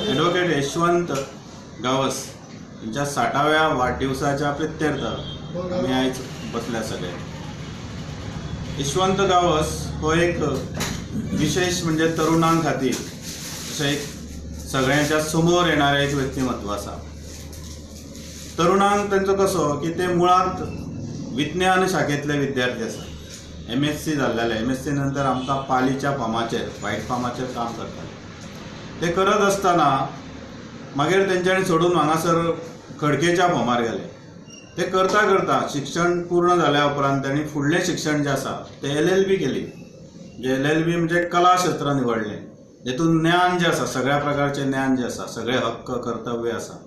Advocate Yashwant Gawas यांच्या 60व्या वाढदिवसाच्या प्रित्यर्थ आम्ही आयज बसल्या सगळे. यशवंत गावस हो एक विशेष म्हणजे तरुणां खातीर अशें एक सगळ्यांच्या समोर येणारें एक व्यक्तिमत्व आसा. तरुणांक तांचो कसो की ते मुळांत विज्ञान शाखेंतले विद्यार्थी आसा. MSc जाल्लेले. MSc नंतर आमकां पालीच्या फार्माचेर व्हायट फार्माचेर काम करताले. ते करत आसतना मागीर तेंच्यांनी सोडून हांगासर खडकेच्या फार्मार गेले. ते करता करता शिक्षण पूर्ण जाल्या उपरांत त्यांनी फुडलें शिक्षण जें आसा ते LLB केली. जे LLB म्हणजे कला क्षेत्र निवडलें. जेतून ज्ञान जें आसा सगळ्या प्रकारचें ज्ञान जें आसा सगळे हक्क कर्तव्य आसा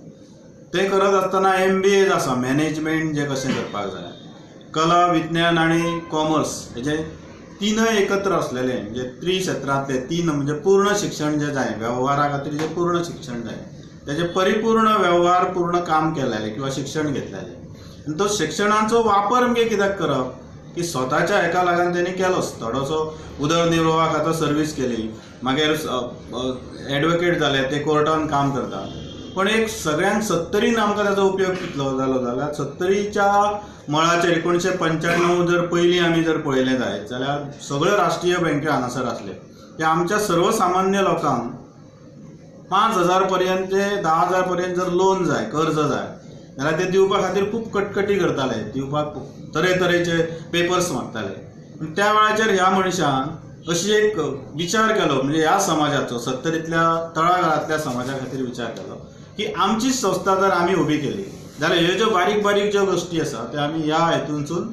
ते करत आसतना MBA आसा मॅनेजमेंट जें कशें करपाक जाय. कला विज्ञान आनी कॉमर्स हेजे तीनय एकत्र असलेले म्हणजे त्रिक्षेत्रांतले तीन म्हणजे पूर्ण शिक्षण जें जाय वेव्हारा खातीर जें पूर्ण शिक्षण जाय तेजे परिपूर्ण वेव्हार पूर्ण काम केलेलें किंवा शिक्षण घेतलेलें. आनी तो शिक्षणाचो वापर म्हणजे कित्याक करप की स्वताच्या हेका लागून तेणी केलोच. थोडोसो उदरनिर्वाहा खातीर सर्वीस केली. मागीर ॲडव्होकेट जाले ते कोर्टान काम करता. पण एक सगळ्यांक 70रीन आमकां ताचो उपयोग कितलो जालो जाल्यार 70च्या मळाचेर 1995 जर पयलीं आमी जर पळयलें जायत जाल्यार सगळ्यो राष्ट्रीय बँको हांगासर आसले की आमच्या सर्वसामान्य लोकांक 5,000 पर्यंत ते 10,000 पर्यंत जर लोन जाय कर्ज जाय जाल्यार ते दिवपा खातीर खूब कटकटी करताले. दिवपाक तरेतरेचे पेपर्स मागताले. त्या वेळाचेर ह्या मनशान अशी एक विचार केलो म्हणजे ह्या समाजाचो 70रीतल्या तळागाळांतल्या समाजा खातीर विचार केलो की आमची संस्था जर आमी उबी केली जाल्यार ह्यो ज्यो बारीक बारीक ज्यो गोश्टी आसा त्यो आमी ह्या हेतूनसून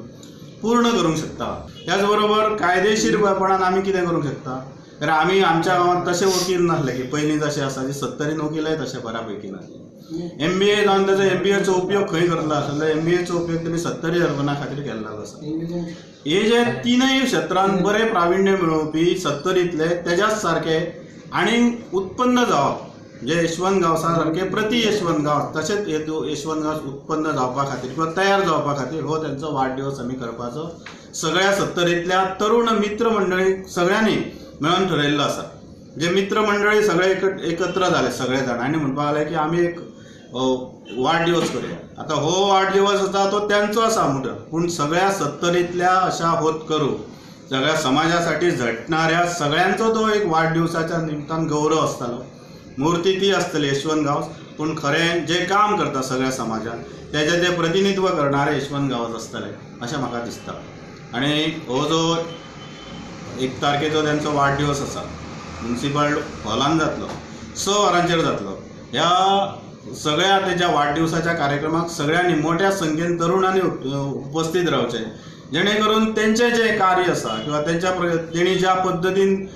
पूर्ण करूंक शकता. त्याच बरोबर कायदेशीरपणान आमी कितें करूंक शकता तर आमी आमच्या गांवांत तशे वकील नासले की पयलीं जशें आसा की 70रीन वकीलय तशे बऱ्यापैकी नासले. MBA जावन ताचो MBAचो उपयोग खंय करतलो आसलो MBAचो उपयोग तेणी 70 अर्बना खातीर केल्लो आसा. हे जे तीनय क्षेत्रांत बरे प्राविण्य मेळोवपी 70रीतले तेज्याच सारके आनी उत्पन्न जावप म्हणजे यशवंत गावसा सारके प्रति यशवंत गांव तशेंच यशवंत गांव उत्पन्न जावपा खातीर किंवा तयार जावपा खातीर हो तेंचो वाडदिवस आमी करपाचो सगळ्या 70रीतल्या तरुण मित्र मंडळी सगळ्यांनी मेळून ठरयल्लो आसा. जे मित्र मंडळी सगळे एकत्र जाले सगळे जाण आनी म्हणपाक लागले की आमी एक वाडदिवस करूया. आतां हो वाडदिवस आसा तो तेंचो आसा म्हणटा पूण सगळ्या 70रीतल्या अशा होत करू सगळ्या समाजासाठी झटणाऱ्या सगळ्यांचो तो एक वाडदिवसाच्या निमतान गौरव आसतालो. मूर्ती ती आसतली यशवंत गांवस पूण खरें जे काम करता सगळ्या समाजान तेजें ते प्रतिनिधित्व करणारे यशवंत गांवस आसतले अशें म्हाका दिसता. आनी हो जो 1 तारखेचो तेंचो वाडदिवस आसा म्युनिसिपल हॉलान जातलो 6 वरांचेर जातलो. ह्या सगळ्या तेज्या वाडदिवसाच्या कार्यक्रमाक सगळ्यांनी मोठ्या संख्येन तरुणांनी उपस्थित रावचे जेणे करून तेंचें जें कार्य आसा किंवा तेणी ज्या पद्दतीन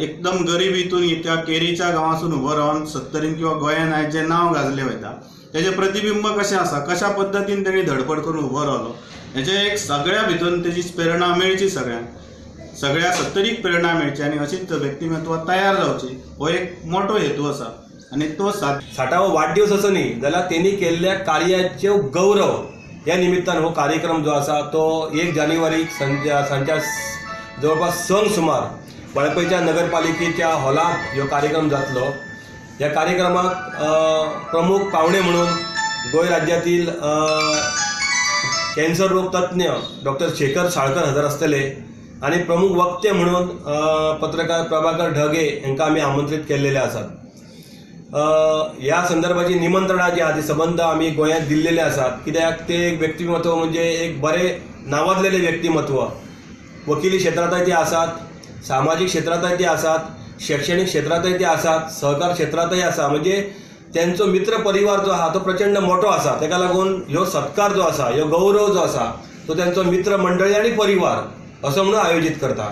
एकदम गरिबीतून त्या केरीच्या गांवांसून उबो रावन 70रीन किंवा गोंयान आयज जें नांव गाजलें वयता तेजें प्रतिबिंब कशें आसा कशा पद्दतीन तेणी धडपड करून उबो रावलो हेजें एक सगळ्या भितर तेजी प्रेरणा मेळची सगळ्यांक सगळ्या 70रीक प्रेरणा मेळची आनी अशीच व्यक्तिमत्व तयार जावची हो एक मोठो हेतू आसा. आनी तो 60वा वाढदिवस असो न्ही जाल्यार तेणी केल्ल्या कार्याचो गौरव ह्या निमित्तान हो कार्यक्रम जो आसा तो 1 जानेवारीक सांच्या जवळपास 6 सुमार वाळपयच्या नगरपालिकेच्या हॉलांत ह्यो कार्यक्रम जातलो. ह्या कार्यक्रमाक प्रमुख पावणे म्हणून गोंय राज्यातील कॅन्सर रोग तज्ञ डॉक्टर शेखर साळकर हजर आसतले आनी प्रमुख वक्ते म्हणून पत्रकार प्रभाकर ढगे हांकां आमी आमंत्रीत केल्लेले आसात. ह्या संदर्भाची निमंत्रणां जी आहा ती सबंद आमी गोंयांत दिल्लेले आसात कित्याक ते एक व्यक्तिमत्व म्हणजे एक बरें नावाजलेले व्यक्तिमत्व. वकिली क्षेत्रांतय ते आसात सामाजीक क्षेत्रांतय ते आसात शैक्षणिक क्षेत्रांतय ते आसात सहकार क्षेत्रांतय आसा म्हणजे त्यांचो मित्र परिवार जो आहा तो प्रचंड मोठो आसा. ताका लागून ह्यो सत्कार जो आसा ह्यो गौरव जो आसा तो त्यांचो मित्र मंडळी आनी परिवार असो म्हणून आयोजीत करता.